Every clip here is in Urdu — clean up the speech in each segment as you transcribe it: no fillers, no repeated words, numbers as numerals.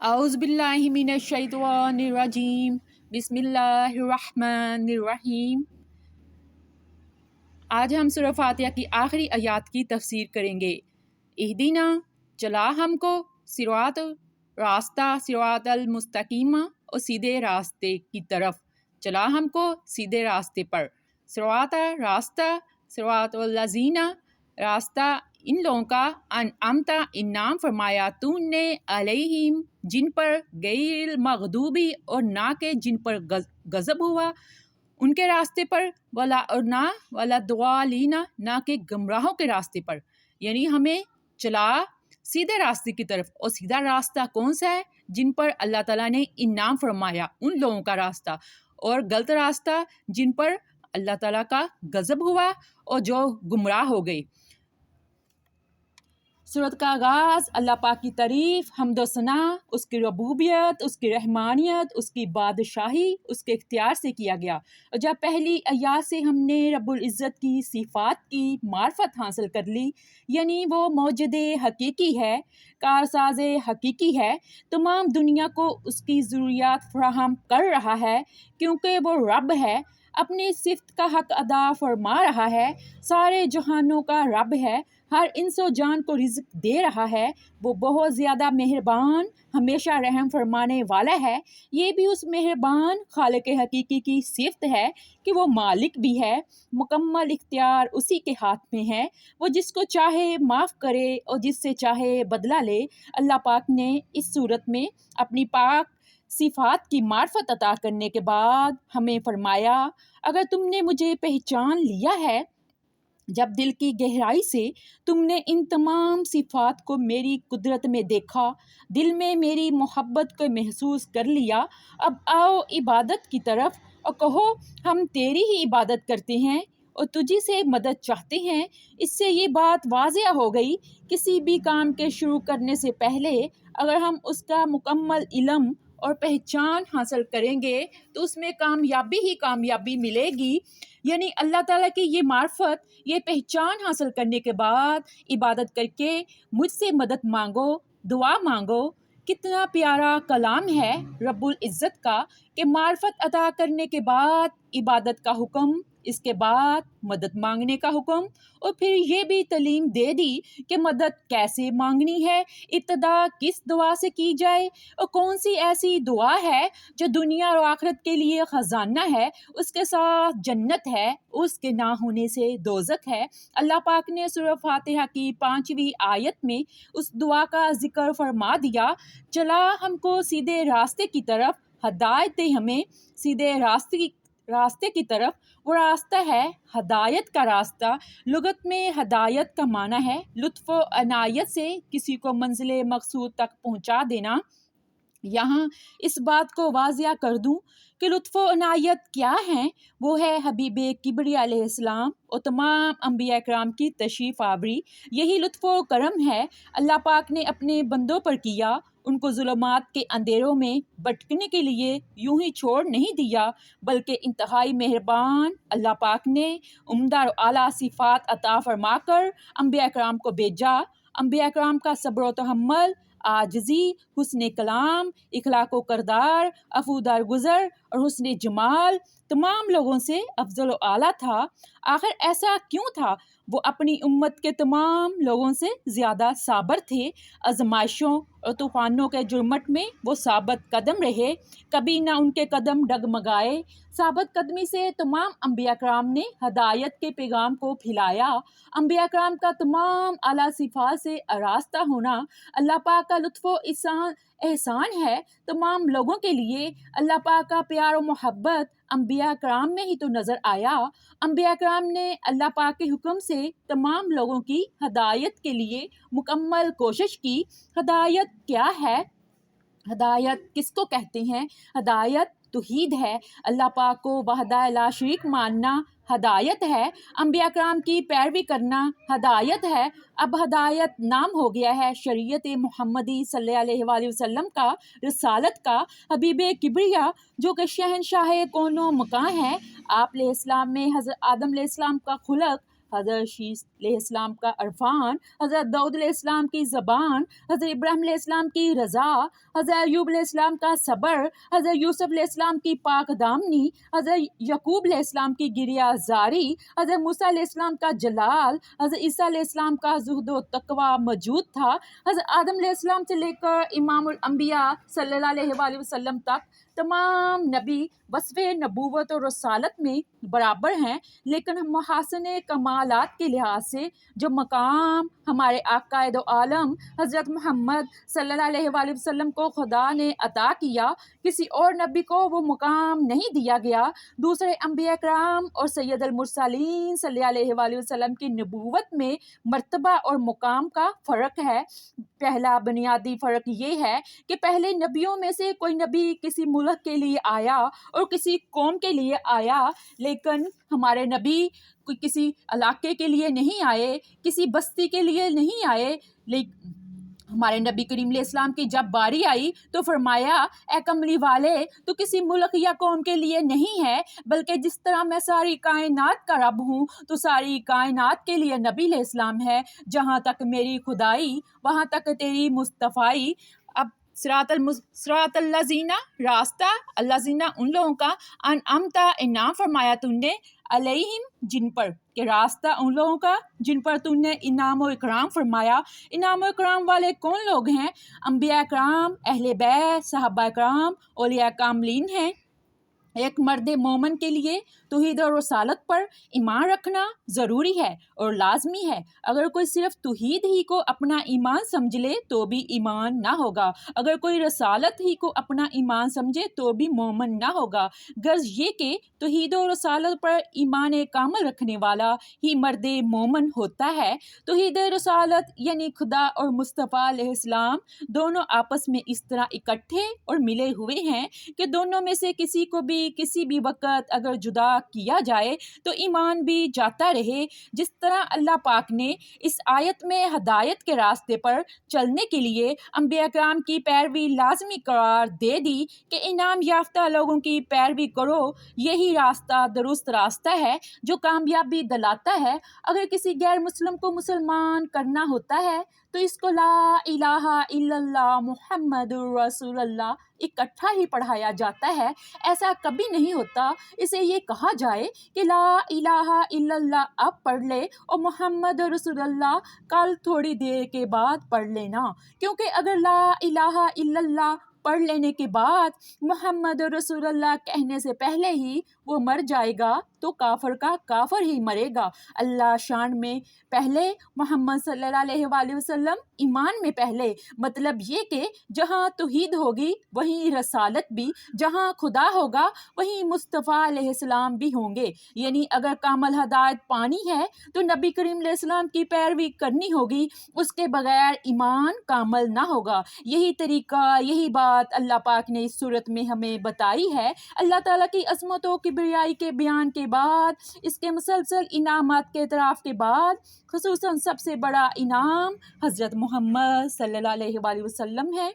اعوذ باللہ من الشیطان الرجیم بسم اللہ الرحمن الرحیم۔ آج ہم سورہ فاتحہ کی آخری آیات کی تفسیر کریں گے۔ اہدینا، چلا ہم کو، صراط، راستہ، صراط المستقیم، اور سیدھے راستے کی طرف، چلا ہم کو سیدھے راستے پر، صراط راستہ، صراط الذین راستہ ان لوگوں کا، انعمت انعام فرمایا تو نے، علیہم جن پر، غیر المغضوبی اور نہ کہ جن پر غضب ہوا ان کے راستے پر، ولا اور نہ ولا الضالین نہ کہ گمراہوں کے راستے پر، یعنی ہمیں چلا سیدھے راستے کی طرف۔ اور سیدھا راستہ کون سا ہے؟ جن پر اللہ تعالیٰ نے انعام فرمایا ان لوگوں کا راستہ، اور غلط راستہ جن پر اللہ تعالیٰ کا غضب ہوا اور جو گمراہ ہو گئے۔ سورت کا آغاز اللہ پاک کی تعریف، حمد و ثنا، اس کی ربوبیت، اس کی رحمانیت، اس کی بادشاہی، اس کے اختیار سے کیا گیا۔ اور جب پہلی آیات سے ہم نے رب العزت کی صفات کی معرفت حاصل کر لی، یعنی وہ موجد حقیقی ہے، کارساز حقیقی ہے، تمام دنیا کو اس کی ضروریات فراہم کر رہا ہے کیونکہ وہ رب ہے، اپنی صفت کا حق ادا فرما رہا ہے، سارے جہانوں کا رب ہے، ہر انس و جان کو رزق دے رہا ہے، وہ بہت زیادہ مہربان، ہمیشہ رحم فرمانے والا ہے۔ یہ بھی اس مہربان خالق حقیقی کی صفت ہے کہ وہ مالک بھی ہے، مکمل اختیار اسی کے ہاتھ میں ہے، وہ جس کو چاہے معاف کرے اور جس سے چاہے بدلہ لے۔ اللہ پاک نے اس صورت میں اپنی پاک صفات کی معرفت عطا کرنے کے بعد ہمیں فرمایا، اگر تم نے مجھے پہچان لیا ہے، جب دل کی گہرائی سے تم نے ان تمام صفات کو میری قدرت میں دیکھا، دل میں میری محبت کو محسوس کر لیا، اب آؤ عبادت کی طرف اور کہو ہم تیری ہی عبادت کرتے ہیں اور تجھی سے مدد چاہتے ہیں۔ اس سے یہ بات واضح ہو گئی، کسی بھی کام کے شروع کرنے سے پہلے اگر ہم اس کا مکمل علم اور پہچان حاصل کریں گے تو اس میں کامیابی ہی کامیابی ملے گی۔ یعنی اللہ تعالیٰ کی یہ معرفت، یہ پہچان حاصل کرنے کے بعد عبادت کر کے مجھ سے مدد مانگو، دعا مانگو۔ کتنا پیارا کلام ہے رب العزت کا کہ معرفت عطا کرنے کے بعد عبادت کا حکم، اس کے بعد مدد مانگنے کا حکم، اور پھر یہ بھی تعلیم دے دی کہ مدد کیسے مانگنی ہے، ابتدا کس دعا سے کی جائے، اور کون سی ایسی دعا ہے جو دنیا اور آخرت کے لیے خزانہ ہے، اس کے ساتھ جنت ہے، اس کے نہ ہونے سے دوزخ ہے۔ اللہ پاک نے سورہ فاتحہ کی 5ویں آیت میں اس دعا کا ذکر فرما دیا، چلا ہم کو سیدھے راستے کی طرف، ہدایت دے ہمیں سیدھے راستے کی طرف۔ وہ راستہ ہے ہدایت کا راستہ۔ لغت میں ہدایت کا معنی ہے لطف و عنایت سے کسی کو منزل مقصود تک پہنچا دینا۔ یہاں اس بات کو واضح کر دوں کہ لطف و عنایت کیا ہیں، وہ ہے حبیب کبریا علیہ السلام اور تمام انبیاء کرام کی تشریف آوری۔ یہی لطف و کرم ہے اللہ پاک نے اپنے بندوں پر کیا، ان کو ظلمات کے اندھیروں میں بھٹکنے کے لیے یوں ہی چھوڑ نہیں دیا، بلکہ انتہائی مہربان اللہ پاک نے عمدہ و اعلیٰ صفات عطا فرما کر انبیاء کرام کو بھیجا۔ انبیاء کرام کا صبر و تحمل، عاجزی، حسن کلام، اخلاق و کردار، عفو درگزر اور حسن جمال تمام لوگوں سے افضل و اعلیٰ تھا۔ آخر ایسا کیوں تھا؟ وہ اپنی امت کے تمام لوگوں سے زیادہ صابر تھے۔ آزمائشوں اور طوفانوں کے جرمٹ میں وہ ثابت قدم رہے، کبھی نہ ان کے قدم ڈگمگائے۔ ثابت قدمی سے تمام انبیاء کرام نے ہدایت کے پیغام کو پھیلایا۔ انبیاء کرام کا تمام اعلیٰ صفات سے آراستہ ہونا اللہ پاک کا لطف و احسان ہے تمام لوگوں کے لیے۔ اللہ پاک کا پیار و محبت انبیاء کرام میں ہی تو نظر آیا۔ انبیاء کرام نے اللہ پاک کے حکم سے تمام لوگوں کی ہدایت کے لیے مکمل کوشش کی۔ ہدایت کیا ہے؟ ہدایت کس کو کہتے ہیں؟ ہدایت توحید ہے، اللہ پاک کو وحدہ لا شریک ماننا ہدایت ہے، انبیاء کرام کی پیروی کرنا ہدایت ہے۔ اب ہدایت نام ہو گیا ہے شریعت محمدی صلی اللہ علیہ وآلہ وسلم کا، رسالت کا۔ حبیب کبریا جو کہ شہنشاہ کون و مکان ہے، آپ علیہ السلام میں حضرت آدم علیہ السلام کا خلق حضرت شیس علیہ السلام کا عرفان، حضرت داؤد علیہ السلام کی زبان، حضرت ابراہیم علیہ السلام کی رضا، حضرت ایوب علیہ السلام کا صبر، حضرت یوسف علیہ السلام کی پاک دامنی، حضرت یعقوب علیہ السلام کی گریہ زاری، حضرت موسیٰ علیہ السلام کا جلال، حضرت عیسیٰ علیہ السلام کا زہد و تقوی موجود تھا، حضرت آدم علیہ السلام سے لے کر امام الانبیاء صلی اللہ علیہ وآلہ وسلم تک تمام نبی وصف نبوت اور رسالت میں برابر ہیں، لیکن محاسن کمالات کے لحاظ سے جو مقام ہمارے آقا دو عالم حضرت محمد صلی اللہ علیہ وآلہ وسلم کو خدا نے عطا کیا، کسی اور نبی کو وہ مقام نہیں دیا گیا۔ دوسرے انبیاء کرام اور سید المرسلین صلی اللہ علیہ وآلہ وسلم کی نبوت میں مرتبہ اور مقام کا فرق ہے۔ پہلا بنیادی فرق یہ ہے کہ پہلے نبیوں میں سے کوئی نبی کسی ملک کے لیے آیا اور کسی قوم کے لیے آیا، لیکن ہمارے نبی کوئی کسی علاقے کے لیے نہیں آئے، کسی بستی کے لیے نہیں آئے، لیکن ہمارے نبی کریم علیہ السلام کی جب باری آئی تو فرمایا اے کملی والے تو کسی ملک یا قوم کے لیے نہیں ہے، بلکہ جس طرح میں ساری کائنات کا رب ہوں تو ساری کائنات کے لیے نبی علیہ السلام ہے، جہاں تک میری خدائی وہاں تک تیری مصطفائی۔ اب صراط الذین، راستہ، الذین ان لوگوں کا، انعمت انعام فرمایا تم نے، علیہم جن پر، کہ راستہ ان لوگوں کا جن پر تم نے انعام و اکرام فرمایا۔ انعام و اکرام والے کون لوگ ہیں؟ انبیاء کرام، اہل بیت، صحابہ کرام، اولیاء کاملین ہیں۔ ایک مرد مومن کے لیے توحید اور رسالت پر ایمان رکھنا ضروری ہے اور لازمی ہے۔ اگر کوئی صرف توحید ہی کو اپنا ایمان سمجھ لے تو بھی ایمان نہ ہوگا، اگر کوئی رسالت ہی کو اپنا ایمان سمجھے تو بھی مومن نہ ہوگا۔ غرض یہ کہ توحید و رسالت پر ایمان کامل رکھنے والا ہی مرد مومن ہوتا ہے۔ توحید رسالت یعنی خدا اور مصطفیٰ علیہ السلام دونوں آپس میں اس طرح اکٹھے اور ملے ہوئے ہیں کہ دونوں میں سے کسی کو بھی کسی بھی وقت اگر جدا کیا جائے تو ایمان بھی جاتا رہے۔ جس طرح اللہ پاک نے اس آیت میں ہدایت کے راستے پر چلنے کے لیے انبیاء کرام کی پیروی لازمی قرار دے دی کہ انعام یافتہ لوگوں کی پیروی کرو، یہی راستہ درست راستہ ہے جو کامیابی دلاتا ہے۔ اگر کسی غیر مسلم کو مسلمان کرنا ہوتا ہے تو اس کو لا الہ الا اللہ محمد رسول اللہ اکٹھا ہی پڑھایا جاتا ہے، ایسا کبھی نہیں ہوتا اسے یہ کہا جائے کہ لا الہ الا اللہ اب پڑھ لے اور محمد رسول اللہ کل تھوڑی دیر کے بعد پڑھ لینا، کیونکہ اگر لا الہ الا اللہ پڑھ لینے کے بعد محمد رسول اللہ کہنے سے پہلے ہی وہ مر جائے گا تو کافر کا کافر ہی مرے گا۔ اللہ شان میں پہلے، محمد صلی اللہ علیہ وآلہ وسلم ایمان میں پہلے، مطلب یہ کہ جہاں توحید ہوگی وہیں رسالت بھی، جہاں خدا ہوگا وہیں مصطفیٰ علیہ السلام بھی ہوں گے۔ یعنی اگر کامل ہدایت پانی ہے تو نبی کریم علیہ السلام کی پیروی کرنی ہوگی، اس کے بغیر ایمان کامل نہ ہوگا۔ یہی طریقہ، یہی بات اللہ پاک نے اس صورت میں ہمیں بتائی ہے۔ اللہ تعالیٰ کی عظمت و کبریائی کے بیان کے بعد، اس کے مسلسل انعامات کے اعتراف کے بعد، خصوصاً سب سے بڑا انعام حضرت محمد صلی اللہ علیہ وآلہ وسلم ہے۔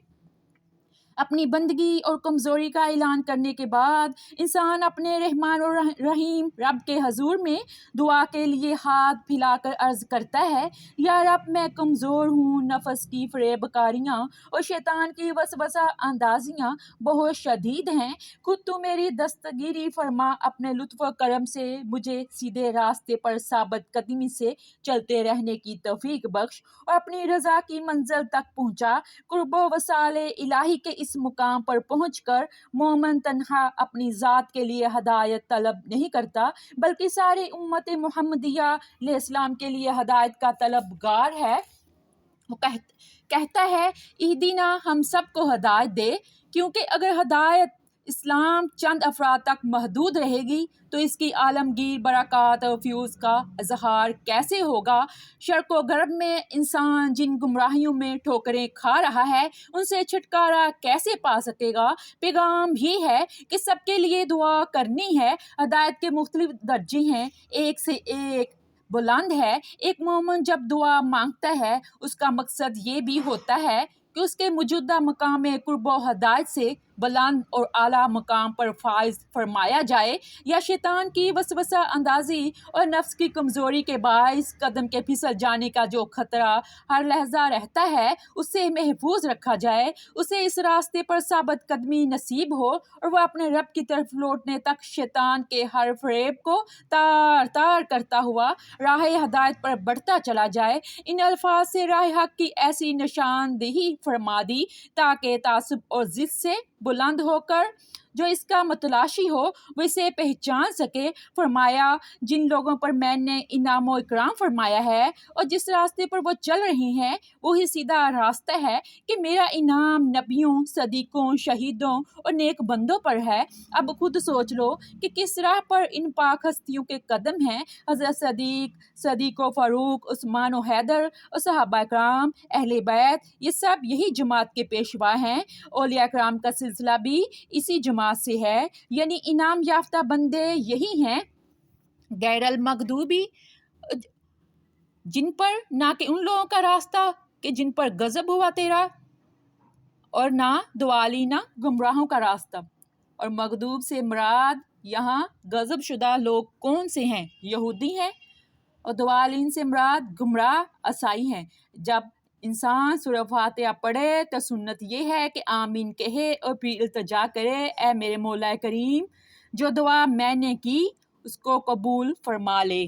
اپنی بندگی اور کمزوری کا اعلان کرنے کے بعد انسان اپنے رحمان اور رحیم رب کے حضور میں دعا کے لیے ہاتھ پھیلا کر عرض کرتا ہے، یا رب میں کمزور ہوں، نفس کی فریب کاریاں اور شیطان کی وسوسہ اندازیاں بہت شدید ہیں، خود تو میری دستگیری فرما، اپنے لطف و کرم سے مجھے سیدھے راستے پر ثابت قدمی سے چلتے رہنے کی توفیق بخش اور اپنی رضا کی منزل تک پہنچا۔ قرب و وصال الہی کے اس مقام پر پہنچ کر مومن تنہا اپنی ذات کے لیے ہدایت طلب نہیں کرتا، بلکہ ساری امت محمدیہ علیہ السلام کے لیے ہدایت کا طلبگار ہے۔ وہ کہتا ہے اہدینا، ہم سب کو ہدایت دے، کیونکہ اگر ہدایت اسلام چند افراد تک محدود رہے گی تو اس کی عالمگیر برکات اور فیوز کا اظہار کیسے ہوگا؟ شرق و غرب میں انسان جن گمراہیوں میں ٹھوکریں کھا رہا ہے ان سے چھٹکارا کیسے پا سکے گا؟ پیغام یہ ہے کہ سب کے لیے دعا کرنی ہے۔ ہدایت کے مختلف درجے ہیں، ایک سے ایک بلند ہے۔ ایک مومن جب دعا مانگتا ہے اس کا مقصد یہ بھی ہوتا ہے کہ اس کے موجودہ مقام قرب و ہدایت سے بلند اور اعلیٰ مقام پر فائز فرمایا جائے، یا شیطان کی وسوسہ اندازی اور نفس کی کمزوری کے باعث قدم کے پھسل جانے کا جو خطرہ ہر لحظہ رہتا ہے اس سے محفوظ رکھا جائے، اسے اس راستے پر ثابت قدمی نصیب ہو اور وہ اپنے رب کی طرف لوٹنے تک شیطان کے ہر فریب کو تار تار کرتا ہوا راہ ہدایت پر بڑھتا چلا جائے۔ ان الفاظ سے راہ حق کی ایسی نشاندہی فرما دی تاکہ تعصب اور ضد سے بلند ہو کر جو اس کا متلاشی ہو وہ اسے پہچان سکے۔ فرمایا جن لوگوں پر میں نے انعام و اکرام فرمایا ہے اور جس راستے پر وہ چل رہے ہیں وہی سیدھا راستہ ہے کہ میرا انعام نبیوں، صدیقوں، شہیدوں اور نیک بندوں پر ہے۔ اب خود سوچ لو کہ کس راہ پر ان پاک ہستیوں کے قدم ہیں۔ حضرت صدیق و فاروق، عثمان و حیدر اور صحابہ اکرام، اہل بیت، یہ سب یہی جماعت کے پیشوا ہیں۔ اولیاء اکرام کا سلسلہ بھی اسی جماعت سے ہے، یعنی انعام یافتہ بندے یہی ہیں، غیر المغضوبی جن پر، نہ کہ ان لوگوں کا راستہ کہ جن پر غضب ہوا تیرا، اور نہ دوالینہ گمراہوں کا راستہ۔ اور مغضوب سے مراد یہاں غضب شدہ لوگ کون سے ہیں؟ یہودی ہیں، اور دوالین سے مراد گمراہ عیسائی ہیں۔ جب انسان سورہ فاتحہ پڑھے تو سنت یہ ہے کہ آمین کہے اور پھر التجا کرے، اے میرے مولا کریم جو دعا میں نے کی اس کو قبول فرما لے۔